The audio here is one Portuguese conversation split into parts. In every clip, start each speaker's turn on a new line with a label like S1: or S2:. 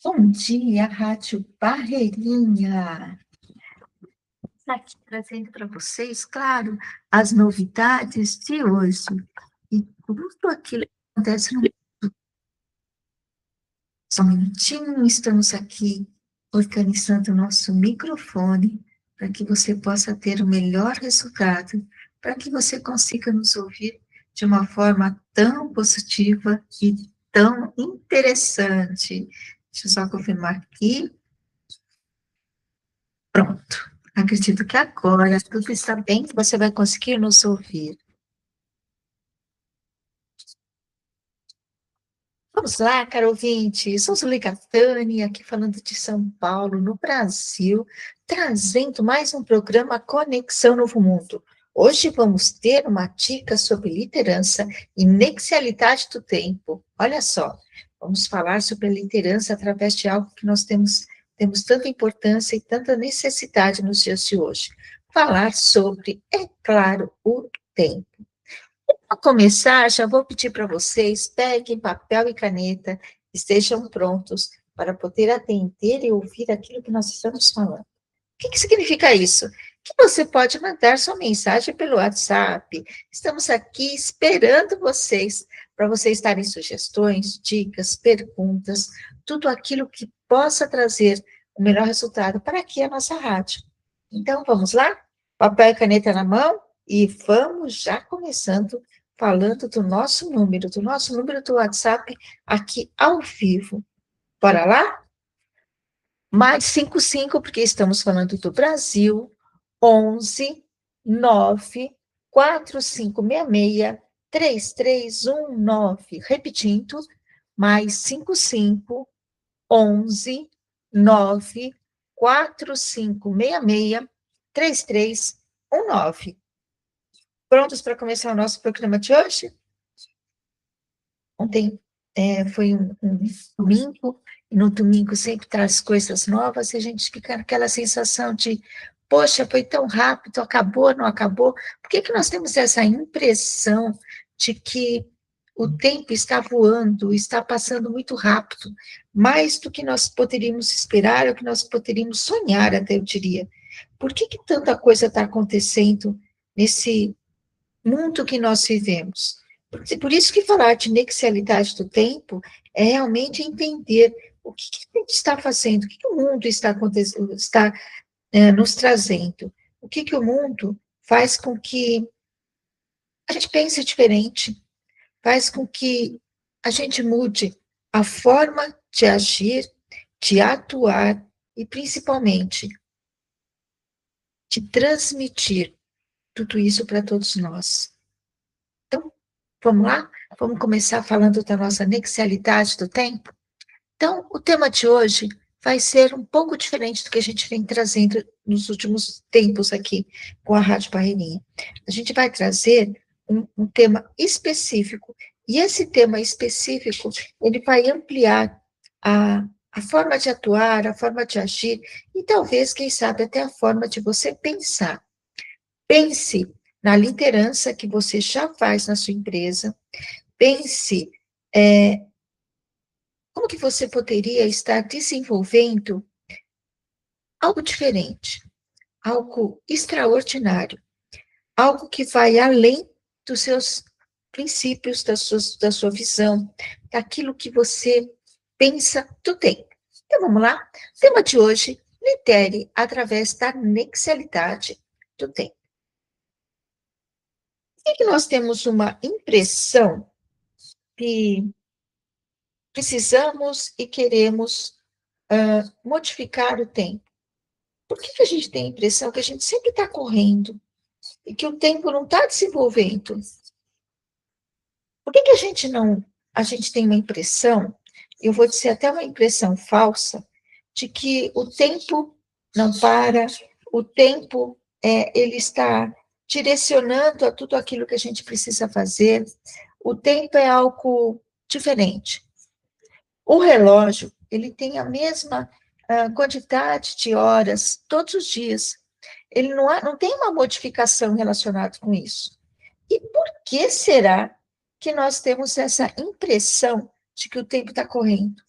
S1: Bom dia, Rádio Barreirinha. Aqui trazendo para vocês, claro, as novidades de hoje. E tudo aquilo que acontece no mundo. Só um minutinho, estamos aqui organizando o nosso microfone para que você possa ter o melhor resultado, para que você consiga nos ouvir de uma forma tão positiva e tão interessante. Deixa eu só confirmar aqui. Pronto. Acredito que agora tudo está bem, que você vai conseguir nos ouvir. Vamos lá, caro ouvinte. Sou Zuleika Tani, aqui falando de São Paulo, no Brasil, trazendo mais um programa Conexão Novo Mundo. Hoje vamos ter uma dica sobre liderança e nexialidade do tempo. Olha só, vamos falar sobre a liderança através de algo que nós temos tanta importância e tanta necessidade nos dias de hoje. Falar sobre, é claro, o tempo. Para começar, já vou pedir para vocês, peguem papel e caneta, estejam prontos para poder atender e ouvir aquilo que nós estamos falando. O que significa isso? Que você pode mandar sua mensagem pelo WhatsApp. Estamos aqui esperando vocês, para vocês darem sugestões, dicas, perguntas, tudo aquilo que possa trazer o melhor resultado para aqui a nossa rádio. Então, vamos lá? Papel e caneta na mão e vamos já começando falando do nosso número do WhatsApp aqui ao vivo. Bora lá? Mais 55, porque estamos falando do Brasil, 11 9 4566 3319. Repetindo, mais 55 11 9 4566 3319. Prontos para começar o nosso programa de hoje? Ontem foi um domingo, e no domingo sempre traz coisas novas, e a gente fica naquela sensação de, poxa, foi tão rápido, acabou, não acabou? Por que nós temos essa impressão de que o tempo está voando, está passando muito rápido, mais do que nós poderíamos esperar, ou que nós poderíamos sonhar, até eu diria. Por que tanta coisa está acontecendo nesse mundo que nós vivemos? Por isso que falar de nexialidade do tempo é realmente entender o que a gente está fazendo, o que o mundo está acontecendo, está nos trazendo, o que o mundo faz com que a gente pense diferente, faz com que a gente mude a forma de agir, de atuar e, principalmente, de transmitir tudo isso para todos nós. Então, vamos lá? Vamos começar falando da nossa nexialidade do tempo? Então, o tema de hoje vai ser um pouco diferente do que a gente vem trazendo nos últimos tempos aqui com a Rádio Barreirinha. A gente vai trazer um tema específico, e esse tema específico, ele vai ampliar a forma de atuar, a forma de agir, e talvez, quem sabe, até a forma de você pensar. Pense na liderança que você já faz na sua empresa, pense como que você poderia estar desenvolvendo algo diferente, algo extraordinário, algo que vai além dos seus princípios, da sua visão, daquilo que você pensa do tempo. Então, vamos lá? O tema de hoje, lidere através da nexialidade do tempo. É que nós temos uma impressão que precisamos e queremos modificar o tempo. Por que a gente tem a impressão que a gente sempre está correndo e que o tempo não está desenvolvendo? Por que a gente tem uma impressão, eu vou dizer até uma impressão falsa, de que o tempo não para, o tempo ele está direcionando a tudo aquilo que a gente precisa fazer, o tempo é algo diferente. O relógio, ele tem a mesma quantidade de horas todos os dias. Ele não tem uma modificação relacionada com isso. E por que será que nós temos essa impressão de que o tempo está correndo?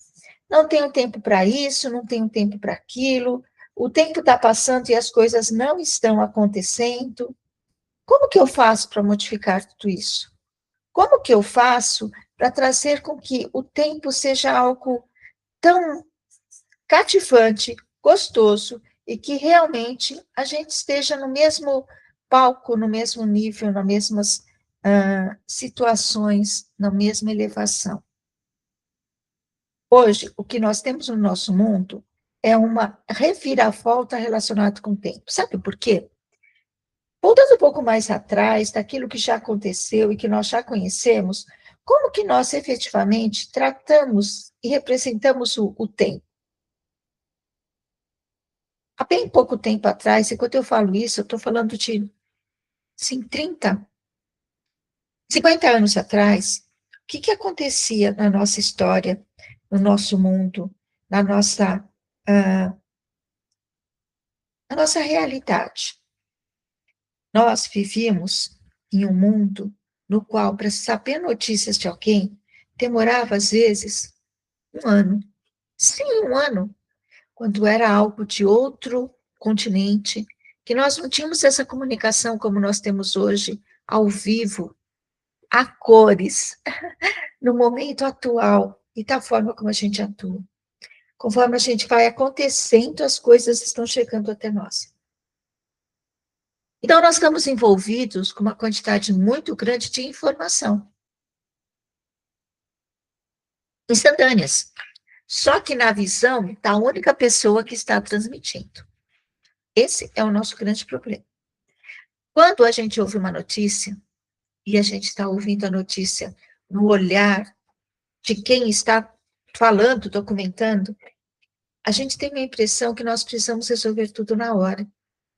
S1: não tenho tempo para isso, não tenho tempo para aquilo, o tempo está passando e as coisas não estão acontecendo. Como que eu faço para modificar tudo isso? Como que eu faço para trazer com que o tempo seja algo tão cativante, gostoso, e que realmente a gente esteja no mesmo palco, no mesmo nível, nas mesmas situações, na mesma elevação? Hoje, o que nós temos no nosso mundo é uma reviravolta relacionada com o tempo. Sabe por quê? Voltando um pouco mais atrás, daquilo que já aconteceu e que nós já conhecemos, como que nós efetivamente tratamos e representamos o tempo? Há bem pouco tempo atrás, e quando eu falo isso, eu estou falando de, assim, 30, 50 anos atrás, o que que acontecia na nossa história, no nosso mundo, na nossa, ah, na nossa realidade? Nós vivíamos em um mundo no qual, para saber notícias de alguém, demorava, às vezes, um ano. Sim, um ano, quando era algo de outro continente, que nós não tínhamos essa comunicação como nós temos hoje, ao vivo, a cores, no momento atual e da forma como a gente atua. Conforme a gente vai acontecendo, as coisas estão chegando até nós. Então, nós estamos envolvidos com uma quantidade muito grande de informação, instantâneas. Só que na visão da única pessoa que está transmitindo. Esse é o nosso grande problema. Quando a gente ouve uma notícia, e a gente está ouvindo a notícia no olhar de quem está falando, documentando, a gente tem a impressão que nós precisamos resolver tudo na hora.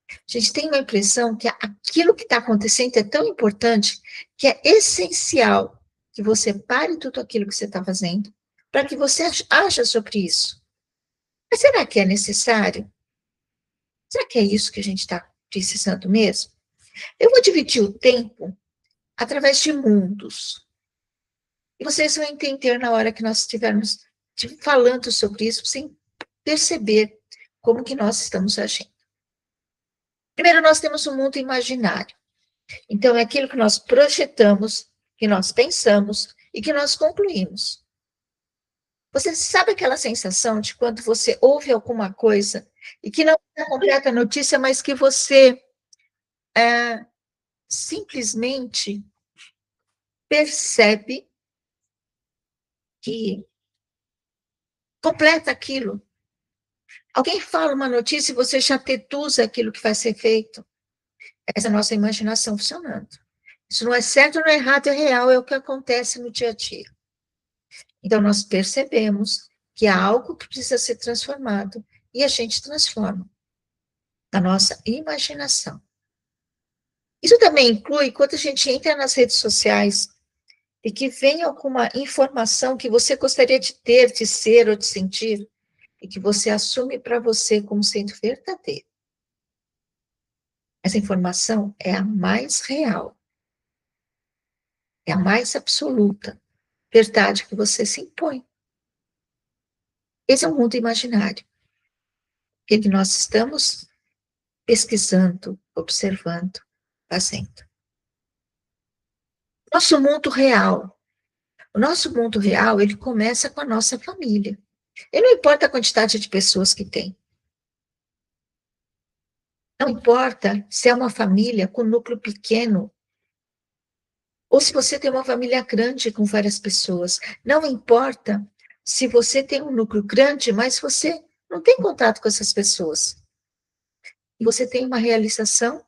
S1: A gente tem uma impressão que aquilo que está acontecendo é tão importante que é essencial que você pare tudo aquilo que você está fazendo para que você haja sobre isso. Mas será que é necessário? Será que é isso que a gente está precisando mesmo? Eu vou dividir o tempo através de mundos. E vocês vão entender na hora que nós estivermos falando sobre isso, sem perceber como que nós estamos agindo. Primeiro, nós temos um mundo imaginário. Então, é aquilo que nós projetamos, que nós pensamos e que nós concluímos. Você sabe aquela sensação de quando você ouve alguma coisa e que não é a completa notícia, mas que você simplesmente percebe que completa aquilo. Alguém fala uma notícia e você já deduz aquilo que vai ser feito. Essa é a nossa imaginação funcionando. Isso não é certo, não é errado, é real, é o que acontece no dia a dia. Então, nós percebemos que há algo que precisa ser transformado e a gente transforma na nossa imaginação. Isso também inclui quando a gente entra nas redes sociais e que vem alguma informação que você gostaria de ter, de ser ou de sentir, e que você assume para você como sendo verdadeiro. Essa informação é a mais real, é a mais absoluta verdade que você se impõe. Esse é um mundo imaginário, que nós estamos pesquisando, observando, fazendo. Nosso mundo real. O nosso mundo real, ele começa com a nossa família. E não importa a quantidade de pessoas que tem. Não importa se é uma família com núcleo pequeno, ou se você tem uma família grande com várias pessoas. Não importa se você tem um núcleo grande, mas você não tem contato com essas pessoas. E você tem uma realização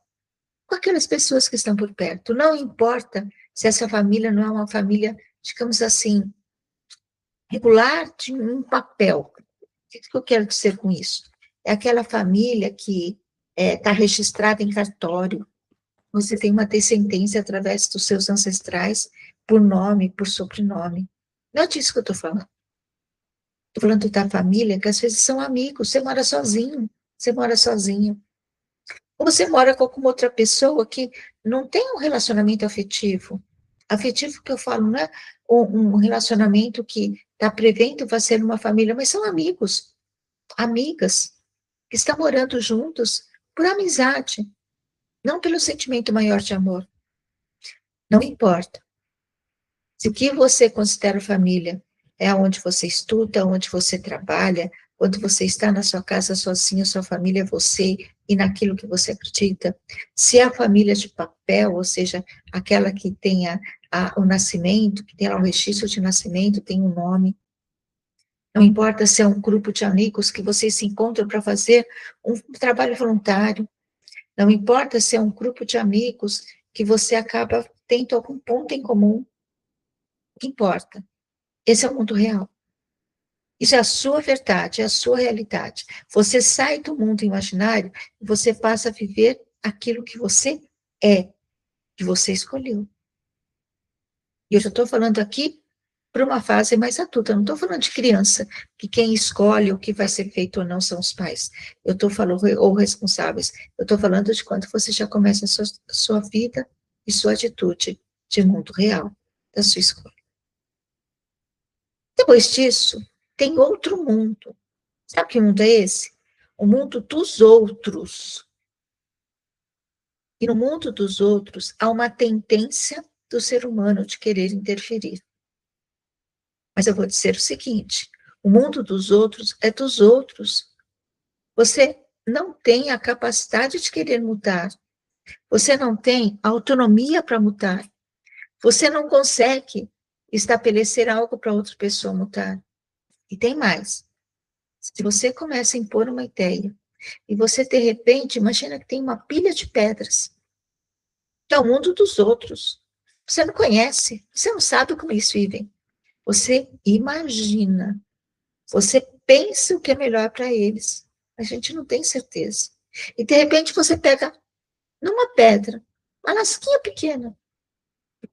S1: com aquelas pessoas que estão por perto. Não importa se essa família não é uma família, digamos assim, regular de um papel. O que eu quero dizer com isso? É aquela família que está registrada em cartório. Você tem uma descendência através dos seus ancestrais, por nome, por sobrenome. Não é disso que eu estou falando. Estou falando da família, que às vezes são amigos. Você mora sozinho, você mora sozinho. Ou você mora com alguma outra pessoa que não tem um relacionamento afetivo. Afetivo que eu falo, não é um relacionamento que está prevendo vai ser uma família, mas são amigos, amigas, que estão morando juntos por amizade, não pelo sentimento maior de amor. Não importa. Se o que você considera família é onde você estuda, onde você trabalha, quando você está na sua casa sozinho, sua família é você e naquilo que você acredita. Se é a família de papel, ou seja, aquela que tem o nascimento, que tem lá o registro de nascimento, tem um nome. Não importa se é um grupo de amigos que vocês se encontram para fazer um trabalho voluntário. Não importa se é um grupo de amigos que você acaba tendo algum ponto em comum. O que importa? Esse é o mundo real. Isso é a sua verdade, é a sua realidade. Você sai do mundo imaginário e você passa a viver aquilo que você é, que você escolheu. E eu já estou falando aqui para uma fase mais adulta, eu não estou falando de criança, que quem escolhe o que vai ser feito ou não são os pais. Eu estou falando, ou responsáveis, eu estou falando de quando você já começa a sua vida e sua atitude de mundo real, da sua escolha. Depois disso, tem outro mundo. Sabe que mundo é esse? O mundo dos outros. E no mundo dos outros, há uma tendência do ser humano de querer interferir. Mas eu vou dizer o seguinte: o mundo dos outros é dos outros. Você não tem a capacidade de querer mudar. Você não tem autonomia para mudar. Você não consegue estabelecer algo para outra pessoa mudar. E tem mais. Se você começa a impor uma ideia, e você, de repente, imagina que tem uma pilha de pedras, que é o mundo dos outros. Você não conhece, você não sabe como eles vivem. Você imagina, você pensa o que é melhor para eles. A gente não tem certeza. E, de repente, você pega numa pedra, uma lasquinha pequena,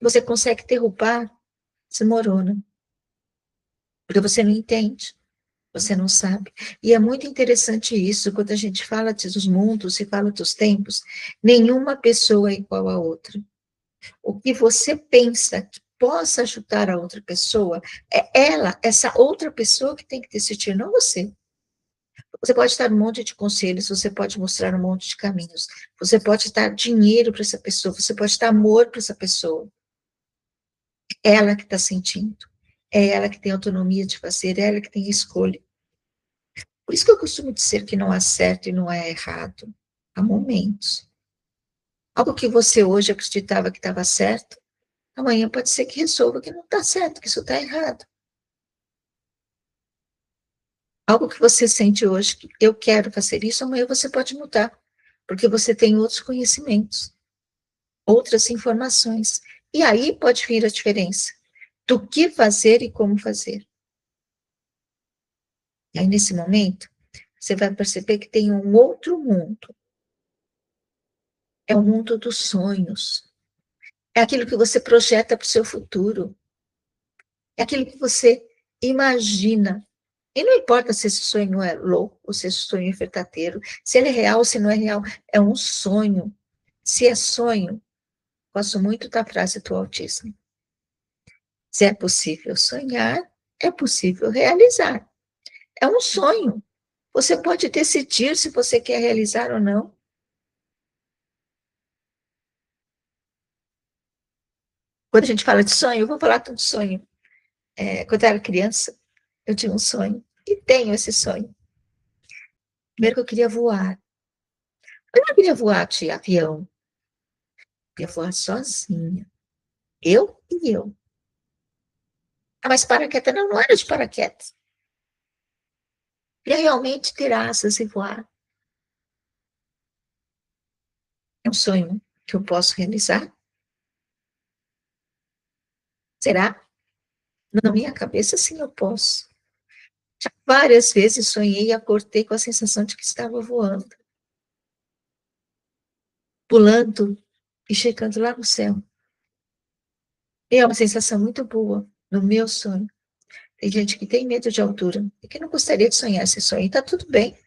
S1: você consegue derrubar, desmorona. Porque você não entende. Você não sabe. E é muito interessante isso, quando a gente fala dos mundos e fala dos tempos, nenhuma pessoa é igual a outra. O que você pensa que possa ajudar a outra pessoa, é ela, essa outra pessoa que tem que decidir, não você. Você pode dar um monte de conselhos, você pode mostrar um monte de caminhos, você pode dar dinheiro para essa pessoa, você pode dar amor para essa pessoa. É ela que está sentindo, é ela que tem autonomia de fazer, é ela que tem escolha. Por isso que eu costumo dizer que não há certo e não há errado. Há momentos. Algo que você hoje acreditava que estava certo, amanhã pode ser que resolva que não está certo, que isso está errado. Algo que você sente hoje, que eu quero fazer isso, amanhã você pode mudar, porque você tem outros conhecimentos, outras informações. E aí pode vir a diferença do que fazer e como fazer. E aí, nesse momento, você vai perceber que tem um outro mundo. É o mundo dos sonhos. É aquilo que você projeta para o seu futuro. É aquilo que você imagina. E não importa se esse sonho é louco, ou se esse sonho é verdadeiro, se ele é real ou se não é real, é um sonho. Se é sonho, gosto muito da frase do autismo. Se é possível sonhar, é possível realizar. É um sonho. Você pode decidir se você quer realizar ou não. Quando a gente fala de sonho, eu vou falar de sonho. Quando eu era criança, eu tinha um sonho, e tenho esse sonho. Primeiro que eu queria voar. Eu não queria voar de avião, eu queria voar sozinha. Eu e eu. Ah, mas paraquedas não era de paraquedas. Eu queria realmente ter asas e voar. É um sonho que eu posso realizar? Será? Na minha cabeça, sim, eu posso. Já várias vezes sonhei e acordei com a sensação de que estava voando, pulando e chegando lá no céu. E é uma sensação muito boa no meu sonho. Tem gente que tem medo de altura e que não gostaria de sonhar esse sonho, e está tudo bem.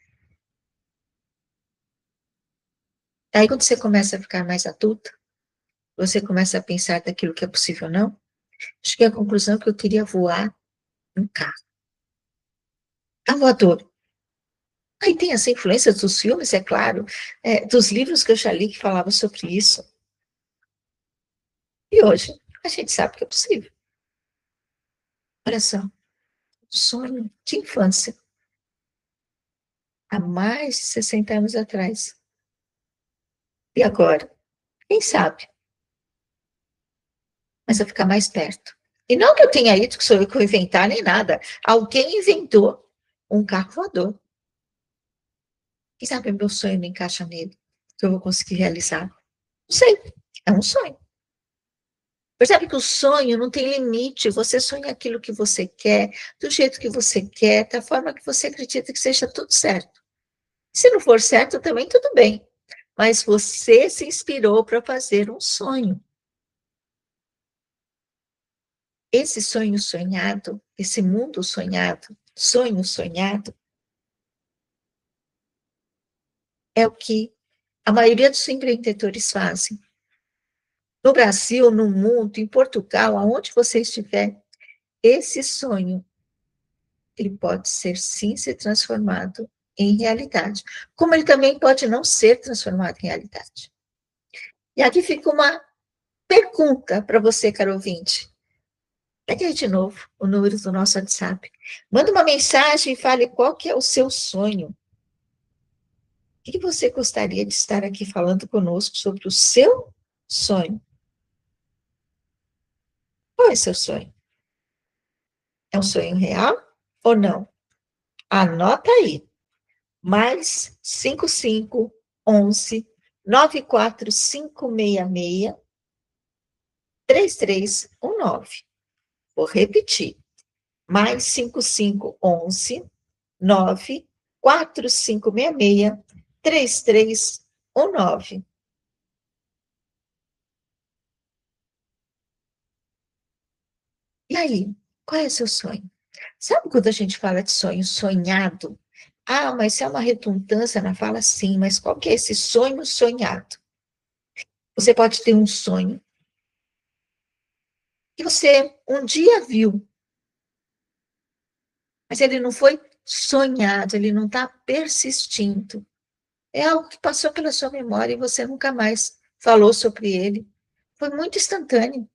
S1: Aí, quando você começa a ficar mais adulta, você começa a pensar daquilo que é possível ou não, Cheguei à conclusão que eu queria voar num carro voador. Aí tem essa influência dos filmes, é claro, dos livros que eu já li que falavam sobre isso. E hoje a gente sabe que é possível. Olha só, sonho de infância, há mais de 60 anos atrás. E agora? Quem sabe? Mas eu ficar mais perto. E não que eu tenha ido, que sou eu que vou inventar, nem nada. Alguém inventou um carro voador. Quem sabe meu sonho não encaixa nele, que eu vou conseguir realizar. Não sei, é um sonho. Percebe que o sonho não tem limite, você sonha aquilo que você quer, do jeito que você quer, da forma que você acredita que seja tudo certo. Se não for certo, também tudo bem, mas você se inspirou para fazer um sonho. Esse sonho sonhado, esse mundo sonhado, sonho sonhado, é o que a maioria dos empreendedores fazem. No Brasil, no mundo, em Portugal, aonde você estiver, esse sonho ele pode ser sim ser transformado em realidade, como ele também pode não ser transformado em realidade. E aqui fica uma pergunta para você, caro ouvinte. Pega aí de novo o número do nosso WhatsApp. Manda uma mensagem e fale qual que é o seu sonho. O que você gostaria de estar aqui falando conosco sobre o seu sonho? Qual é o seu sonho? É um sonho real ou não? Anota aí. Mais 55 11 94566 3319. Vou repetir. Mais 55 11 94566 3319. E aí, qual é o seu sonho? Sabe quando a gente fala de sonho sonhado? Ah, mas é uma redundância na fala, sim, mas qual que é esse sonho sonhado? Você pode ter um sonho que você um dia viu, mas ele não foi sonhado, ele não está persistindo. É algo que passou pela sua memória e você nunca mais falou sobre ele. Foi muito instantâneo.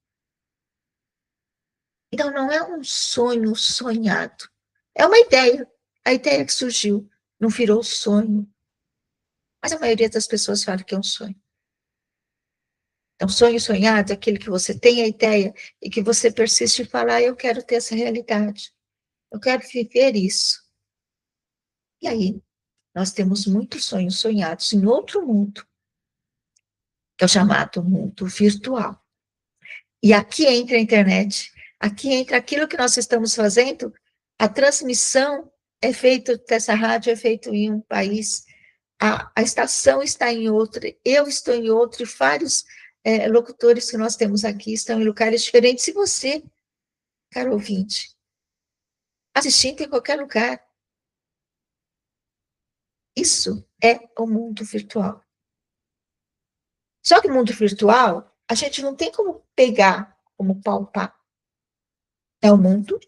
S1: Então, não é um sonho sonhado. É uma ideia. A ideia que surgiu não virou sonho. Mas a maioria das pessoas fala que é um sonho. Então, sonho sonhado é aquele que você tem a ideia e que você persiste em falar, eu quero ter essa realidade. Eu quero viver isso. E aí, nós temos muitos sonhos sonhados em outro mundo, que é o chamado mundo virtual. E aqui entra a internet, aqui entra aquilo que nós estamos fazendo, a transmissão é feita, dessa rádio é feita em um país, a estação está em outro, eu estou em outro, e vários locutores que nós temos aqui estão em lugares diferentes, e você, caro ouvinte, assistindo em qualquer lugar. Isso é o mundo virtual. Só que o mundo virtual, a gente não tem como pegar, como palpar. É um mundo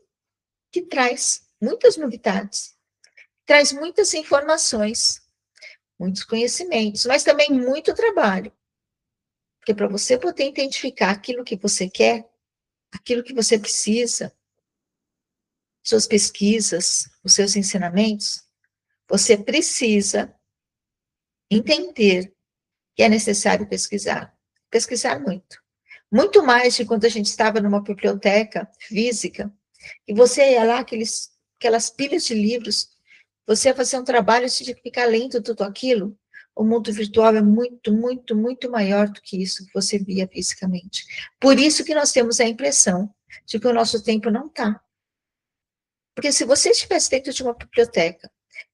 S1: que traz muitas novidades, traz muitas informações, muitos conhecimentos, mas também muito trabalho. Porque para você poder identificar aquilo que você quer, aquilo que você precisa, suas pesquisas, os seus ensinamentos, você precisa entender que é necessário pesquisar. Pesquisar muito. Muito mais de quando a gente estava numa biblioteca física, e você ia lá, aquelas pilhas de livros, você ia fazer um trabalho, você tinha que ficar lendo tudo aquilo. O mundo virtual é muito, muito, muito maior do que isso que você via fisicamente. Por isso que nós temos a impressão de que o nosso tempo não está. Porque se você estivesse dentro de uma biblioteca,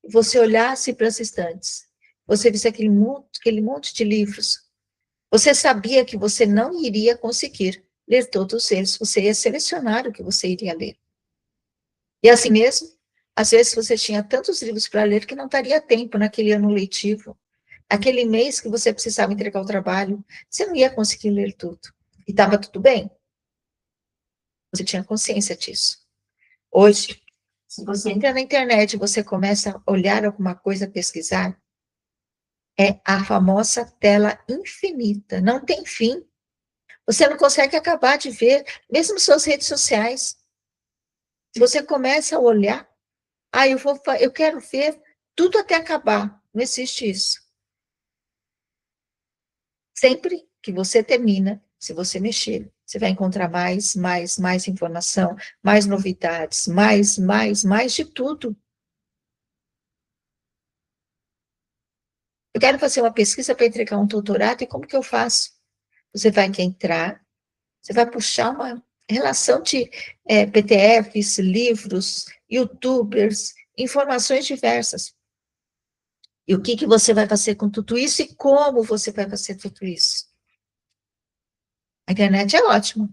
S1: e você olhasse para as estantes, você visse aquele monte de livros, você sabia que você não iria conseguir ler todos eles, você ia selecionar o que você iria ler. E assim mesmo, às vezes você tinha tantos livros para ler que não daria tempo naquele ano letivo, aquele mês que você precisava entregar o trabalho, você não ia conseguir ler tudo. E estava tudo bem. Você tinha consciência disso. Hoje, se você entra na internet e você começa a olhar alguma coisa, pesquisar, é a famosa tela infinita, não tem fim. Você não consegue acabar de ver, mesmo suas redes sociais. Se você começa a olhar, eu quero ver tudo até acabar. Não existe isso. Sempre que você termina, se você mexer, você vai encontrar mais informação, mais novidades, mais de tudo. Eu quero fazer uma pesquisa para entregar um doutorado, e como que eu faço? Você vai entrar, você vai puxar uma relação de PDFs, livros, YouTubers, informações diversas. E o que que você vai fazer com tudo isso e como você vai fazer tudo isso? A internet é ótima,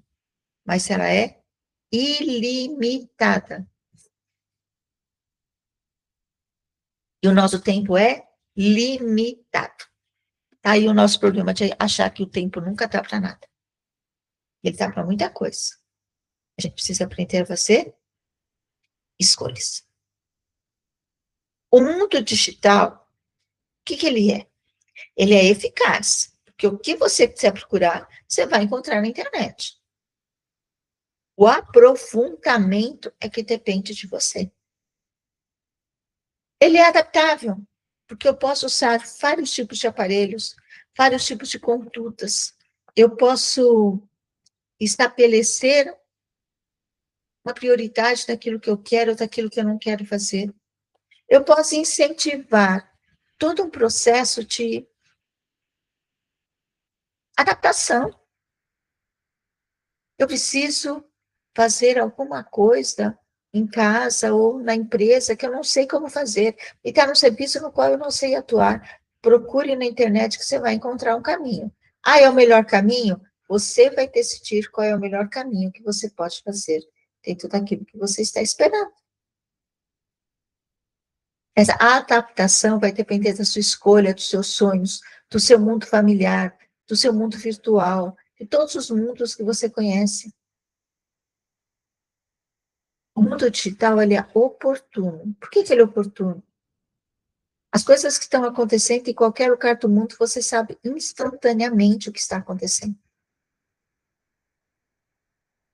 S1: mas ela é ilimitada. E o nosso tempo é limitado. Tá aí o nosso problema de achar que o tempo nunca dá para nada. Ele dá para muita coisa. A gente precisa aprender a fazer escolhas. O mundo digital, o que que ele é? Ele é eficaz, porque o que você quiser procurar, você vai encontrar na internet. O aprofundamento é que depende de você. Ele é adaptável, porque eu posso usar vários tipos de aparelhos, vários tipos de condutas. Eu posso estabelecer uma prioridade daquilo que eu quero, daquilo que eu não quero fazer. Eu posso incentivar todo um processo de adaptação. Eu preciso fazer alguma coisa em casa ou na empresa que eu não sei como fazer, e está num serviço no qual eu não sei atuar. Procure na internet que você vai encontrar um caminho. Ah, é o melhor caminho? Você vai decidir qual é o melhor caminho que você pode fazer dentro daquilo que você está esperando. Essa adaptação vai depender da sua escolha, dos seus sonhos, do seu mundo familiar, do seu mundo virtual, de todos os mundos que você conhece. O mundo digital, ele é oportuno. Por que que ele é oportuno? As coisas que estão acontecendo em qualquer lugar do mundo, você sabe instantaneamente o que está acontecendo.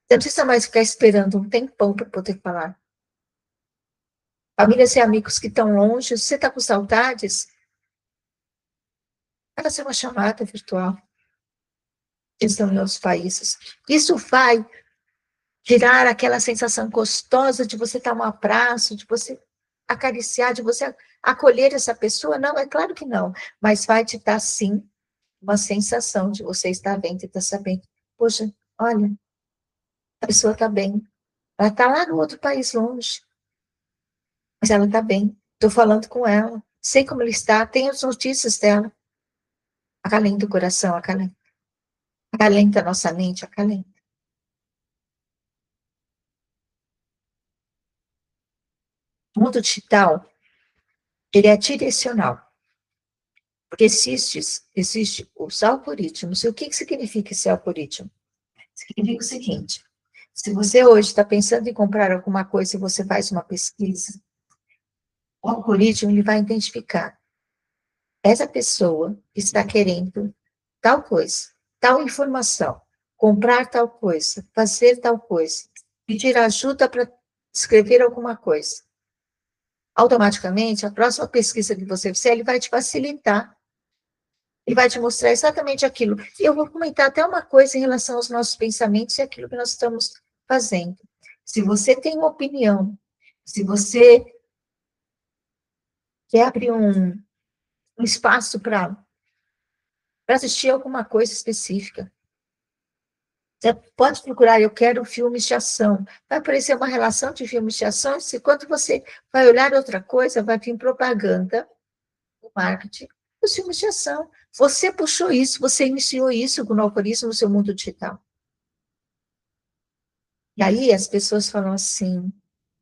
S1: Você não precisa mais ficar esperando um tempão para poder falar. Famílias e amigos que estão longe, você está com saudades, vai fazer uma chamada virtual. Eles estão em outros países. Isso vai tirar aquela sensação gostosa de você dar um abraço, de você acariciar, de você acolher essa pessoa? Não, é claro que não, mas vai te dar, sim, uma sensação de você estar bem, de estar sabendo, poxa, olha, a pessoa está bem, ela está lá no outro país longe, mas ela está bem, estou falando com ela, sei como ela está, tenho as notícias dela, acalenta o coração, acalenta a nossa mente, acalenta. O mundo digital, ele é direcional, porque existe os algoritmos. E o que significa esse algoritmo? Significa o seguinte: se você hoje está pensando em comprar alguma coisa e você faz uma pesquisa, o algoritmo ele vai identificar essa pessoa está querendo tal coisa, tal informação, comprar tal coisa, fazer tal coisa, pedir ajuda para escrever alguma coisa. Automaticamente, a próxima pesquisa que você fizer, ele vai te facilitar. Ele vai te mostrar exatamente aquilo. E eu vou comentar até uma coisa em relação aos nossos pensamentos e aquilo que nós estamos fazendo. Se você tem uma opinião, se você quer abrir um espaço para assistir alguma coisa específica, você pode procurar, eu quero filmes de ação. Vai aparecer uma relação de filmes de ação, e quando você vai olhar outra coisa, vai vir propaganda, o marketing, os filmes de ação. Você puxou isso, você iniciou isso no algoritmo no seu mundo digital. E aí as pessoas falam assim,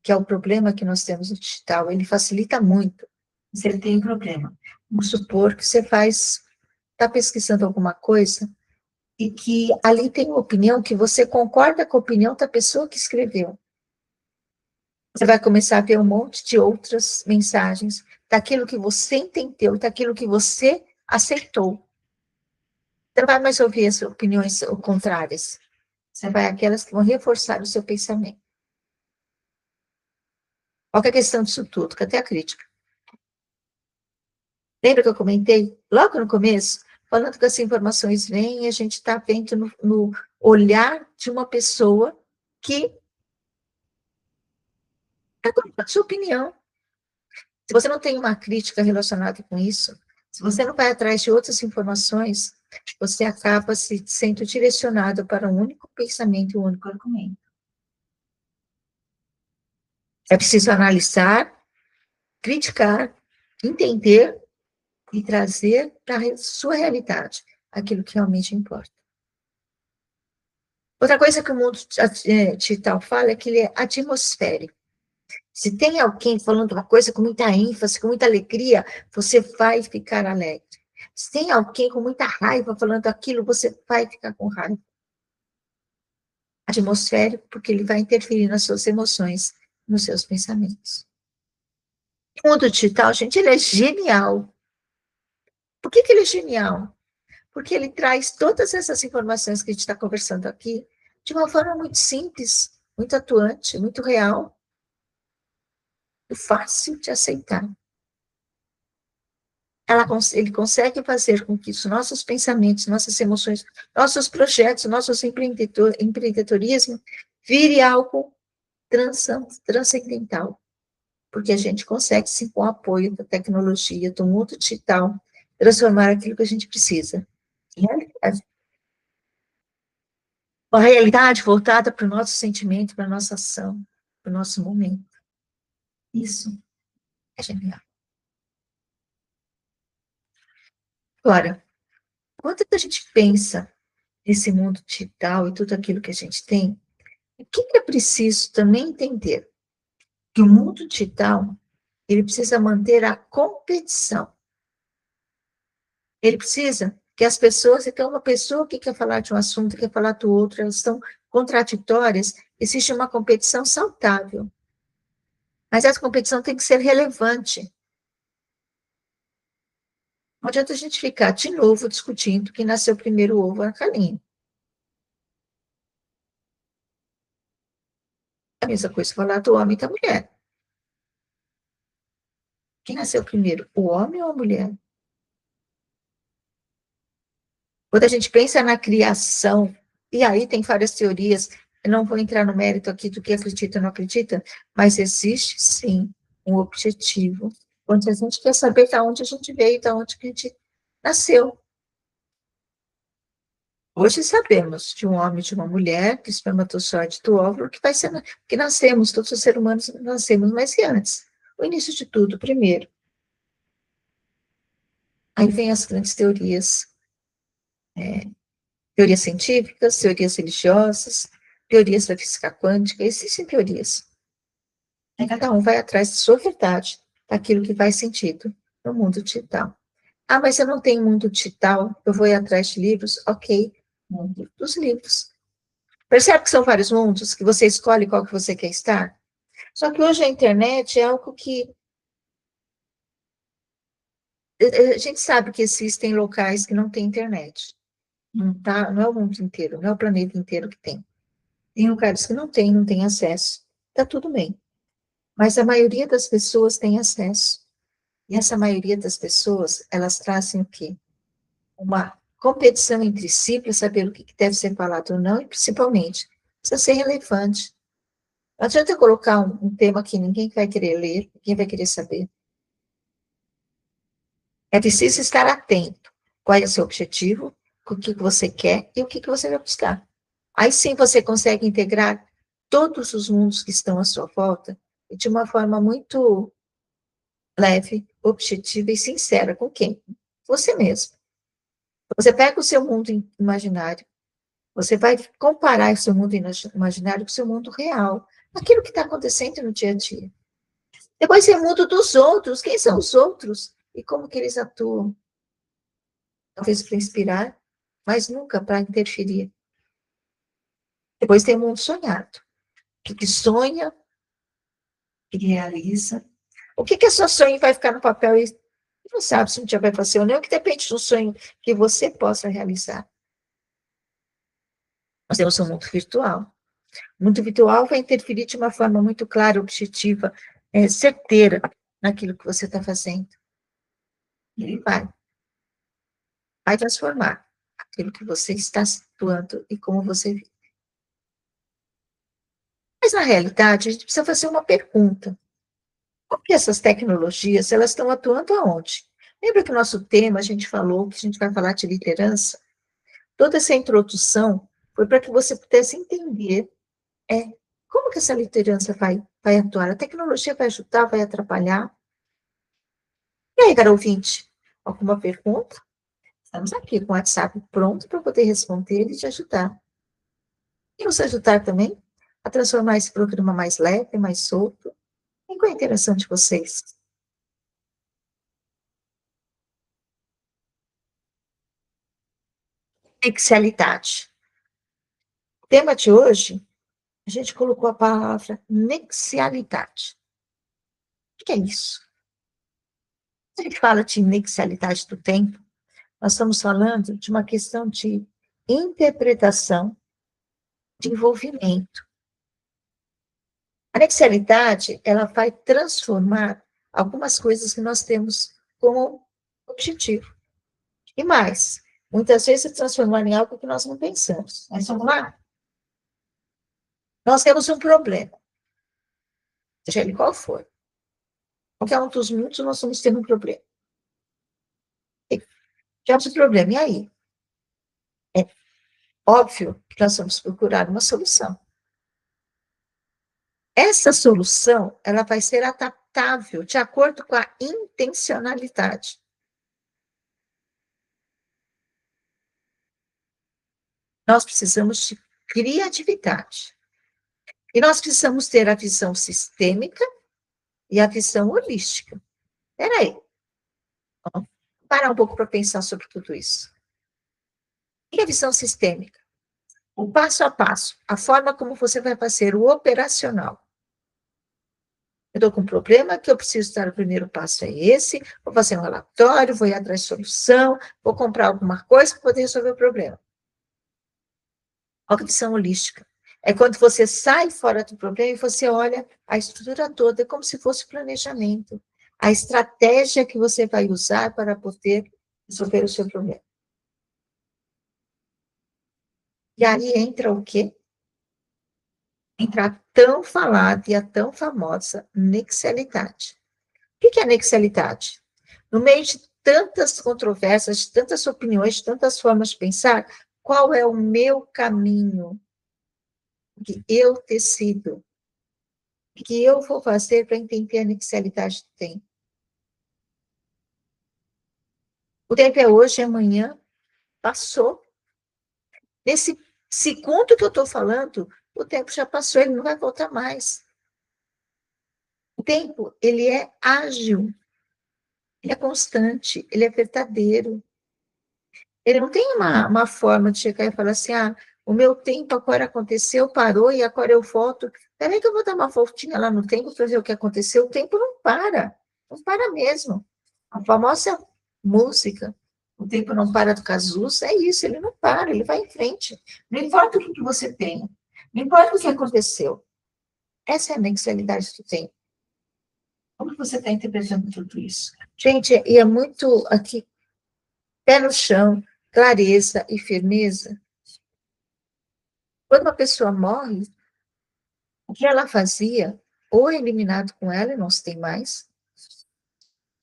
S1: que é o problema que nós temos no digital, ele facilita muito, mas ele tem um problema. Vamos supor que você está pesquisando alguma coisa, e que ali tem uma opinião que você concorda com a opinião da pessoa que escreveu. Você vai começar a ver um monte de outras mensagens daquilo que você entendeu, daquilo que você aceitou. Você não vai mais ouvir as opiniões contrárias. Você vai aquelas que vão reforçar o seu pensamento. Qual que é a questão disso tudo? Cadê a crítica? Lembra que eu comentei logo no começo? Falando que as informações vêm e a gente está vendo no olhar de uma pessoa que está colocando a sua opinião. Se você não tem uma crítica relacionada com isso, se você não vai atrás de outras informações, você acaba se sendo direcionado para um único pensamento e um único argumento. É preciso analisar, criticar, entender e trazer para a sua realidade aquilo que realmente importa. Outra coisa que o mundo digital fala é que ele é atmosférico. Se tem alguém falando uma coisa com muita ênfase, com muita alegria, você vai ficar alegre. Se tem alguém com muita raiva falando aquilo, você vai ficar com raiva. Atmosférico, porque ele vai interferir nas suas emoções, nos seus pensamentos. O mundo digital, gente, ele é genial. Por que ele é genial? Porque ele traz todas essas informações que a gente está conversando aqui de uma forma muito simples, muito atuante, muito real, e fácil de aceitar. Ele consegue fazer com que os nossos pensamentos, nossas emoções, nossos projetos, nossos empreendedorismo vire algo transcendental, porque a gente consegue, sim, com o apoio da tecnologia, do mundo digital, transformar aquilo que a gente precisa em realidade. Uma realidade voltada para o nosso sentimento, para a nossa ação, para o nosso momento. Isso é genial. Agora, quando a gente pensa nesse mundo digital e tudo aquilo que a gente tem, o que é preciso também entender? Que o mundo digital, ele precisa manter a competição. Ele precisa que as pessoas, então uma pessoa que quer falar de um assunto, quer falar do outro, elas estão contraditórias, existe uma competição saudável. Mas essa competição tem que ser relevante. Não adianta a gente ficar de novo discutindo quem nasceu primeiro, o ovo ou a galinha. A mesma coisa falar do homem e da mulher. Quem nasceu primeiro, o homem ou a mulher? Quando a gente pensa na criação, e aí tem várias teorias, eu não vou entrar no mérito aqui do que acredita ou não acredita, mas existe sim um objetivo, onde a gente quer saber de onde a gente veio, de onde a gente nasceu. Hoje sabemos de um homem e de uma mulher, que espermatozoide do óvulo, que vai ser, que nascemos, todos os seres humanos nascemos, mas e antes? O início de tudo, primeiro. Aí vem as grandes teorias, teorias científicas, teorias religiosas, teorias da física quântica, existem teorias. Aí cada um vai atrás de sua verdade, daquilo que faz sentido no mundo digital. Ah, mas eu não tenho mundo digital, eu vou ir atrás de livros? Ok, mundo dos livros. Percebe que são vários mundos, que você escolhe qual que você quer estar? Só que hoje a internet é algo que a gente sabe que existem locais que não têm internet. Não, tá, não é o mundo inteiro, não é o planeta inteiro que tem. Tem lugares que não tem acesso. Está tudo bem. Mas a maioria das pessoas tem acesso. E essa maioria das pessoas, elas trazem o quê? Uma competição entre si para saber o que deve ser falado ou não, e principalmente, precisa ser relevante. Não adianta eu colocar um tema que ninguém vai querer ler, ninguém vai querer saber. É preciso estar atento. Qual é o seu objetivo, o que você quer e o que você vai buscar. Aí sim você consegue integrar todos os mundos que estão à sua volta de uma forma muito leve, objetiva e sincera. Com quem? Você mesmo. Você pega o seu mundo imaginário, você vai comparar o seu mundo imaginário com o seu mundo real, aquilo que está acontecendo no dia a dia. Depois você muda dos outros, quem são os outros? E como que eles atuam? Talvez para inspirar, mas nunca para interferir. Depois tem o mundo sonhado, que sonha, que realiza. O que é seu sonho vai ficar no papel e não sabe se um dia vai fazer ou não, que depende do sonho que você possa realizar. Nós temos um mundo virtual. O mundo virtual vai interferir de uma forma muito clara, objetiva, certeira naquilo que você está fazendo. Ele vai transformar aquilo que você está situando e como você vive. Mas, na realidade, a gente precisa fazer uma pergunta. Como que essas tecnologias, elas estão atuando aonde? Lembra que o nosso tema, a gente falou que a gente vai falar de liderança? Toda essa introdução foi para que você pudesse entender como que essa liderança vai atuar. A tecnologia vai ajudar, vai atrapalhar? E aí, caro ouvinte, alguma pergunta? Estamos aqui com o WhatsApp pronto para poder responder e te ajudar. E nos ajudar também a transformar esse programa mais leve, mais solto. E com a interação de vocês. Nexialidade. O tema de hoje, a gente colocou a palavra nexialidade. O que é isso? Quando a gente fala de nexialidade do tempo, nós estamos falando de uma questão de interpretação, de envolvimento. A nexialidade, ela vai transformar algumas coisas que nós temos como objetivo. E mais, muitas vezes se transformar em algo que nós não pensamos. Mas vamos lá? Nós temos um problema, seja ele qual for. Qualquer um dos muitos, nós vamos ter um problema. Tivemos um problema, e aí? É óbvio que nós vamos procurar uma solução. Essa solução, ela vai ser adaptável de acordo com a intencionalidade. Nós precisamos de criatividade. E nós precisamos ter a visão sistêmica e a visão holística. Espera aí, vamos parar um pouco para pensar sobre tudo isso. O que é a visão sistêmica? O passo a passo, a forma como você vai fazer o operacional. Eu estou com um problema que eu preciso dar, o primeiro passo é esse, vou fazer um relatório, vou ir atrás de solução, vou comprar alguma coisa para poder resolver o problema. A visão holística. É quando você sai fora do problema e você olha a estrutura toda, como se fosse planejamento. A estratégia que você vai usar para poder resolver o seu problema. E aí entra o quê? Entra a tão falada e a tão famosa nexialidade. O que é nexialidade? No meio de tantas controvérsias, de tantas opiniões, de tantas formas de pensar, qual é o meu caminho que eu decido? O que eu vou fazer para entender a nexialidade do tempo? O tempo é hoje, é amanhã, passou. Nesse segundo que eu estou falando, o tempo já passou, ele não vai voltar mais. O tempo, ele é ágil, ele é constante, ele é verdadeiro. Ele não tem uma forma de chegar e falar assim, o meu tempo agora aconteceu, parou, e agora eu volto. Peraí que eu vou dar uma voltinha lá no tempo para ver o que aconteceu. O tempo não para mesmo. A famosa música, o tempo não para do Cazuza, é isso, ele não para, ele vai em frente. Não importa o que você tenha, não importa o que aconteceu. Essa é a mentalidade do tempo. Como você está interpretando tudo isso? Gente, e é muito aqui, pé no chão, clareza e firmeza. Quando uma pessoa morre, o que ela fazia, ou é eliminado com ela e não se tem mais,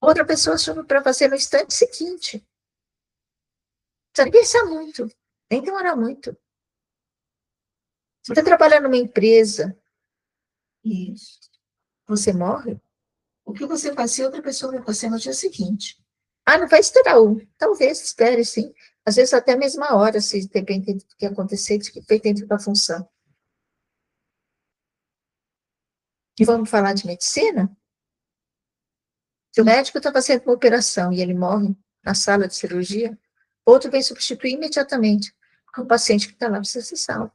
S1: outra pessoa assume para fazer no instante seguinte. Precisa nem pensar muito, nem demorar muito. Você está trabalhando numa empresa e você morre, o que você fazia, outra pessoa vai fazer no dia seguinte. Não vai esperar um. Talvez espere, sim. Às vezes até a mesma hora, se depende do que acontecer, de que foi dentro da função. E vamos falar de medicina? Se o médico está fazendo uma operação e ele morre na sala de cirurgia, outro vem substituir imediatamente, porque o paciente que está lá precisa ser salvo.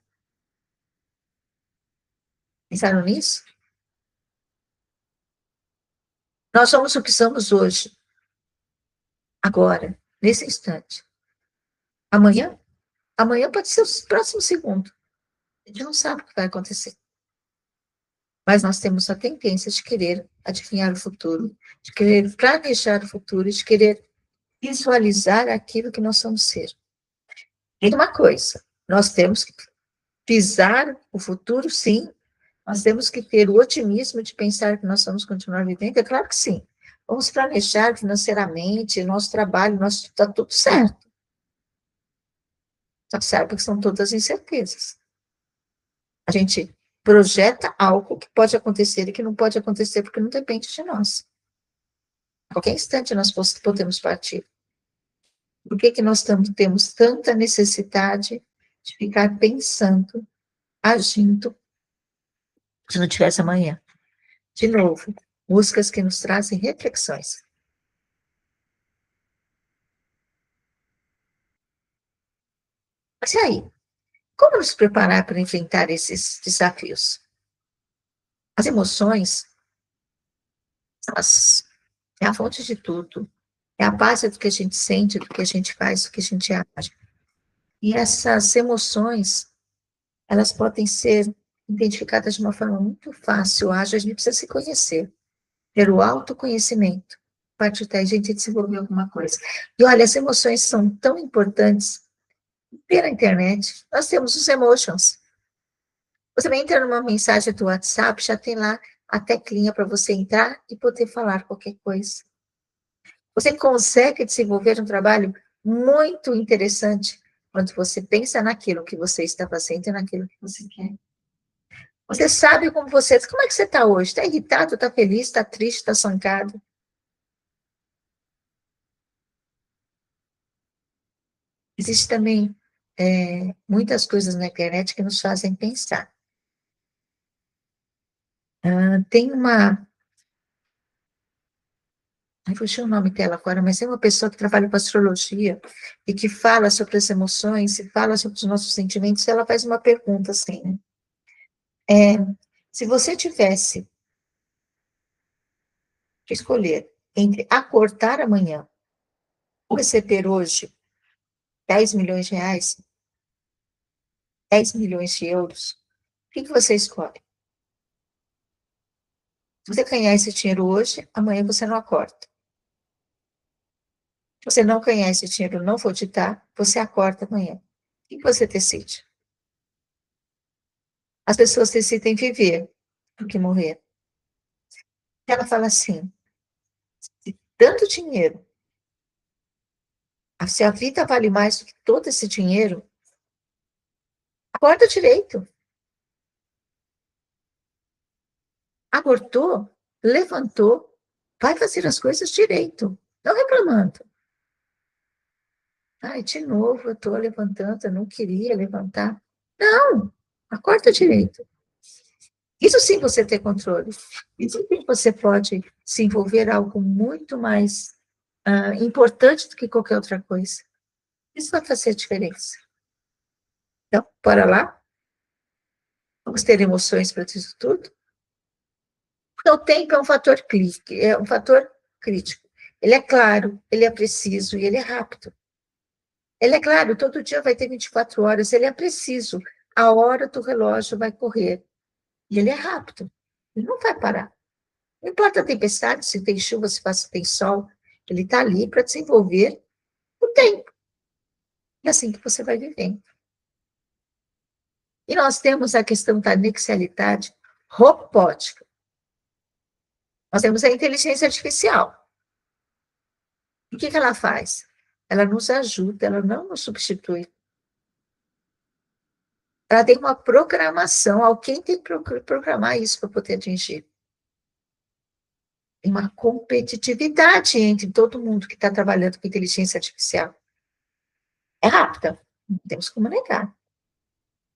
S1: Pensaram nisso? Nós somos o que somos hoje, agora, nesse instante. Amanhã? Amanhã pode ser o próximo segundo. A gente não sabe o que vai acontecer. Mas nós temos a tendência de querer adivinhar o futuro, de querer planejar o futuro, de querer visualizar aquilo que nós vamos ser. E uma coisa, nós temos que pisar o futuro, sim, nós temos que ter o otimismo de pensar que nós vamos continuar vivendo, é claro que sim. Vamos planejar financeiramente, nosso trabalho, está tudo certo. Só que sabe que são todas incertezas. A gente projeta algo que pode acontecer e que não pode acontecer porque não depende de nós. A qualquer instante nós podemos partir. Por que nós temos tanta necessidade de ficar pensando, agindo, se não tivesse amanhã? De novo, músicas que nos trazem reflexões. Mas e aí? Como nos preparar para enfrentar esses desafios? As emoções, elas é a fonte de tudo. É a base do que a gente sente, do que a gente faz, do que a gente age. E essas emoções, elas podem ser identificadas de uma forma muito fácil, ágil. A gente precisa se conhecer, ter o autoconhecimento, a partir daí a gente desenvolver alguma coisa. E olha, as emoções são tão importantes. Pela internet, nós temos os emotions. Você vai entrar numa mensagem do WhatsApp, já tem lá a teclinha para você entrar e poder falar qualquer coisa. Você consegue desenvolver um trabalho muito interessante quando você pensa naquilo que você está fazendo e naquilo que você quer. Você sabe como é que você está hoje? Está irritado, está feliz, está triste, está sancado? Existe também muitas coisas na internet que nos fazem pensar. Tem uma... Ai, fugiu o nome dela agora, mas é uma pessoa que trabalha com astrologia e que fala sobre as emoções e fala sobre os nossos sentimentos, e ela faz uma pergunta assim, né? Se você tivesse que escolher entre acordar amanhã ou receber hoje 10 milhões de reais, 10 milhões de euros, o que você escolhe? Se você ganhar esse dinheiro hoje, amanhã você não acorda. Se você não ganhar esse dinheiro, não for te dar, você acorda amanhã. O que você decide? As pessoas decidem viver do que morrer. Ela fala assim, se tanto dinheiro, se a vida vale mais do que todo esse dinheiro, acorda direito. Acordou, levantou, vai fazer as coisas direito, não reclamando. Ai, de novo, eu estou levantando, eu não queria levantar. Não, acorda direito. Isso sim você tem controle. Isso sim você pode se envolver em algo muito mais importante do que qualquer outra coisa. Isso vai fazer a diferença. Então, bora lá? Vamos ter emoções para isso tudo? Então, o tempo é um fator crítico. Ele é claro, ele é preciso e ele é rápido. Ele é claro, todo dia vai ter 24 horas, ele é preciso. A hora do relógio vai correr. E ele é rápido. Ele não vai parar. Não importa a tempestade, se tem chuva, se tem sol, ele está ali para desenvolver o tempo. É assim que você vai vivendo. E nós temos a questão da anexialidade robótica. Nós temos a inteligência artificial. O que ela faz? Ela nos ajuda, ela não nos substitui. Ela tem uma programação, alguém tem que programar isso para poder atingir. Tem uma competitividade entre todo mundo que está trabalhando com inteligência artificial. É rápida, não temos como negar.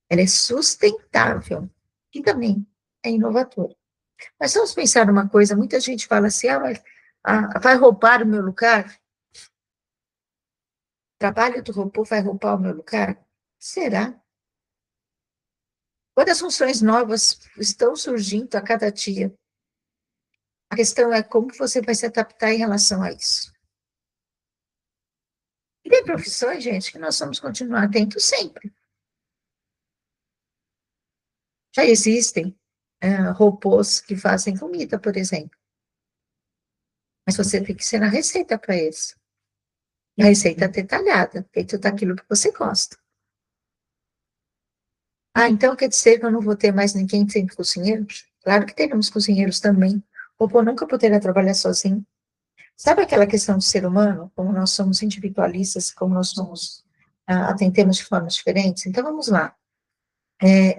S1: Ela é sustentável e também é inovadora. Mas vamos pensar numa coisa, muita gente fala assim, mas vai roubar o meu lugar? trabalho do robô vai roubar o meu lugar? Será? Quantas funções novas estão surgindo a cada dia? A questão é como você vai se adaptar em relação a isso. E tem profissões, gente, que nós vamos continuar atentos sempre. Já existem robôs que fazem comida, por exemplo. Mas você tem que ser na receita para eles. E a receita detalhada, feito daquilo que você gosta. Ah, então quer dizer que eu não vou ter mais ninguém sendo cozinheiro? Claro que teremos cozinheiros também. O robô nunca poderá trabalhar sozinho. Sabe aquela questão do ser humano, como nós somos individualistas, como nós somos, atendemos de formas diferentes? Então, vamos lá.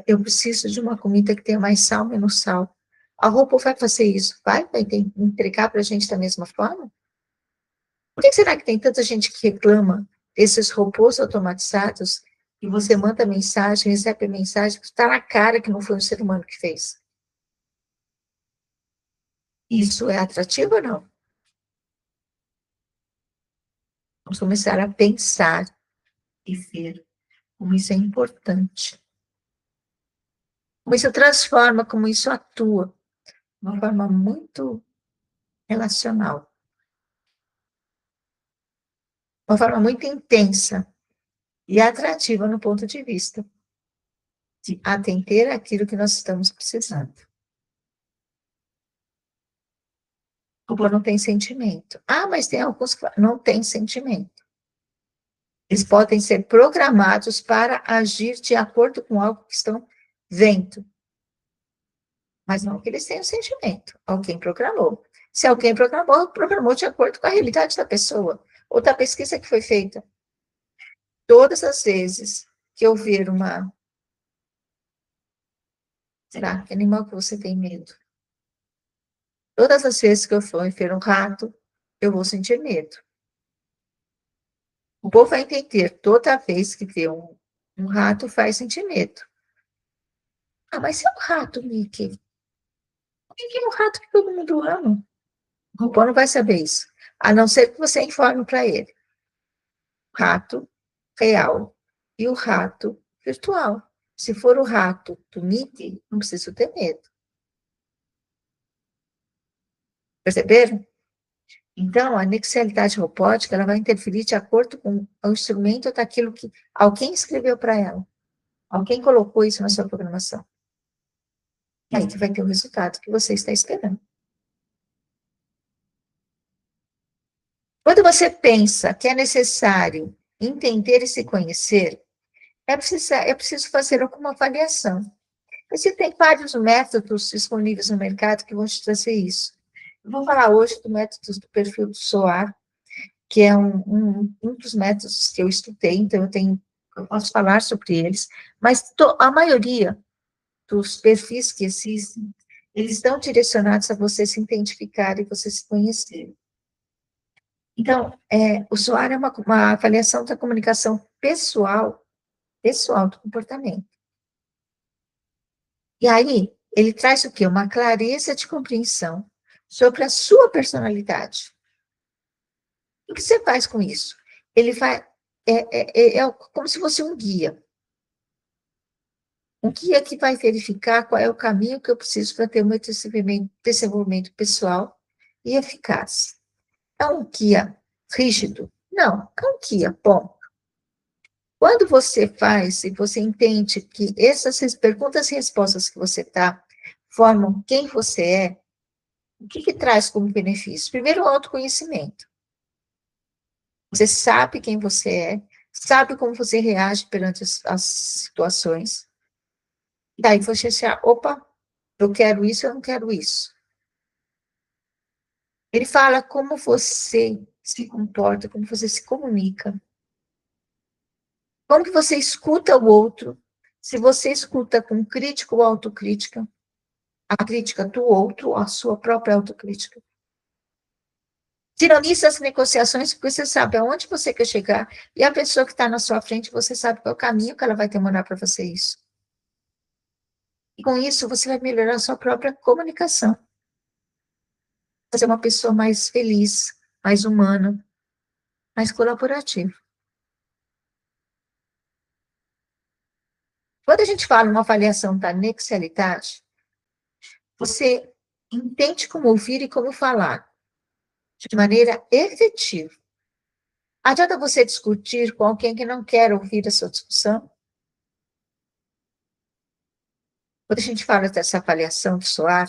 S1: Eu preciso de uma comida que tenha mais sal, menos sal. A robô vai fazer isso? Vai entregar para a gente da mesma forma? Por que será que tem tanta gente que reclama desses robôs automatizados e você manda mensagem, recebe mensagem, está na cara que não foi um ser humano que fez? Isso é atrativo ou não? Vamos começar a pensar e ver como isso é importante. Como isso transforma, como isso atua, de uma forma muito relacional, uma forma muito intensa e atrativa no ponto de vista de atender aquilo que nós estamos precisando. O robô não tem sentimento. Ah, mas tem alguns que não têm sentimento. Eles podem ser programados para agir de acordo com algo que estão vendo, mas não que eles tenham sentimento. Alguém programou. Se alguém programou, programou de acordo com a realidade da pessoa, ou da pesquisa que foi feita. Todas as vezes que eu ver uma... Será que animal que você tem medo? Todas as vezes que eu for ver um rato, eu vou sentir medo. O povo vai entender, toda vez que vê um rato, faz sentir medo. Ah, mas se é um rato, Mickey? Por que é um rato que todo mundo ama? O robô não vai saber isso. A não ser que você informe para ele. O rato real e o rato virtual. Se for o rato do Mickey, não preciso ter medo. Perceberam? Então, a nexialidade robótica ela vai interferir de acordo com o instrumento daquilo que alguém escreveu para ela. Alguém colocou isso na sua programação. E aí que vai ter o resultado que você está esperando. Quando você pensa que é necessário entender e se conhecer, é preciso fazer alguma avaliação. Existem vários métodos disponíveis no mercado que vão te trazer isso. Eu vou falar hoje do método do perfil do SOAR, que é um dos métodos que eu estudei, então eu posso falar sobre eles, mas a maioria dos perfis que existem, eles estão direcionados a você se identificar e você se conhecer. Então, o SOAR é uma avaliação da comunicação pessoal do comportamento. E aí, ele traz o quê? Uma clareza de compreensão sobre a sua personalidade. O que você faz com isso? Ele vai, como se fosse um guia. Um guia que vai verificar qual é o caminho que eu preciso para ter um desenvolvimento pessoal e eficaz. É um guia rígido? Não, é um guia bom. Quando você faz e você entende que essas perguntas e respostas que você dá formam quem você é, o que traz como benefício? Primeiro, o autoconhecimento. Você sabe quem você é, sabe como você reage perante as situações. Daí você achar, opa, eu quero isso, eu não quero isso. Ele fala como você se comporta, como você se comunica. Como que você escuta o outro. Se você escuta com crítica ou autocrítica, a crítica do outro, a sua própria autocrítica. Tironiza as negociações, porque você sabe aonde você quer chegar, e a pessoa que está na sua frente, você sabe qual é o caminho que ela vai demorar para fazer isso. E com isso, você vai melhorar a sua própria comunicação. Fazer uma pessoa mais feliz, mais humana, mais colaborativa. Quando a gente fala uma avaliação da nexialidade, você entende como ouvir e como falar, de maneira efetiva. Adianta você discutir com alguém que não quer ouvir a sua discussão? Quando a gente fala dessa avaliação de SOAR,